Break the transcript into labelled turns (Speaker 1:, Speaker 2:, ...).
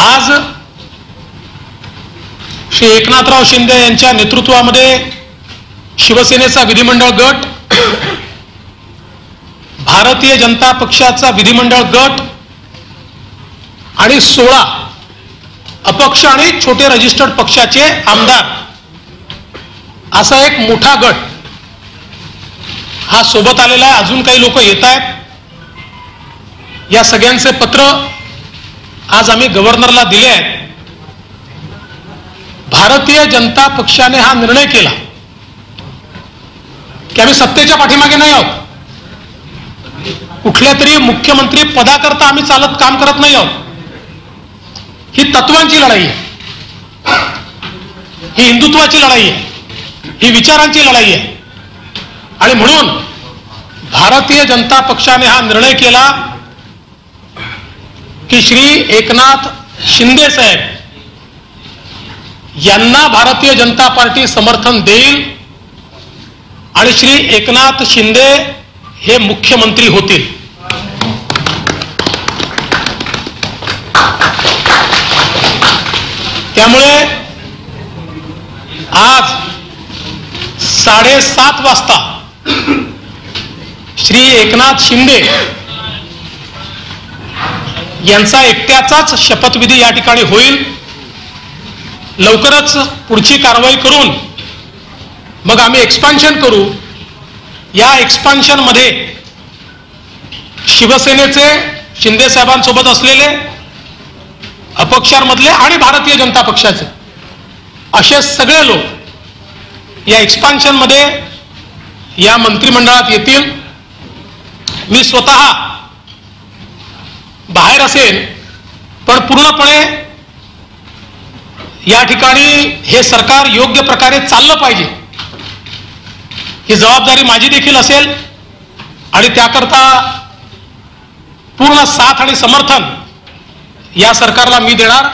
Speaker 1: आज श्री एकनाथराव शिंदे यांच्या नेतृत्वामध्ये शिवसेनेचा विधिमंडळ गट, भारतीय जनता पक्षाचा विधिमंडळ गट आणि 16 अपक्ष आणि छोटे रजिस्टर्ड पक्षाचे आमदार असा एक मोठा गट हा सोबत आलेला आहे। अजून काही लोक येत आहेत। या सगळ्यांचे पत्र आज आम्ही गव्हर्नरला दिले आहेत। भारतीय जनता पक्षाने हा निर्णय केला की आम्ही सत्तेच्या पाठीमागे नाही आहोत, कुठल्या तरी मुख्यमंत्री पदाकरता आम्ही चालत काम करत नाही आहोत। ही तत्वांची लढाई आहे, ही हिंदुत्वाची लढाई आहे, ही विचारांची लढाई आहे। आणि म्हणून भारतीय जनता पक्षाने हा निर्णय केला की श्री एकनाथ शिंदे साहेब यांना भारतीय जनता पार्टी समर्थन देईल आणि श्री एकनाथ शिंदे हे मुख्यमंत्री होतील। त्यामुळे आज 7:30 वाजता श्री एकनाथ शिंदे यांचा एकट्याचाच शपथविधी या ठिकाणी होईल। लवकरच पुढची कारवाई करून मग आम्ही एक्सपान्शन करू। या एक्सपान्शन मध्ये शिवसेनेचे शिंदे साहेबांसोबत असलेले अपक्षांमधले आणि भारतीय जनता पक्षाचे असे सगळे लोक या एक्सपान्शन मध्ये या मंत्रिमंडळात येतील। मी स्वतः बाहेर असेल, पण पूर्णपणे या ठिकाणी हे सरकार योग्य प्रकारे चाललं पाहिजे ही जबाबदारी माझी देखील असेल आणि त्याकरता पूर्ण साथ आणि समर्थन या सरकारला मी देणार।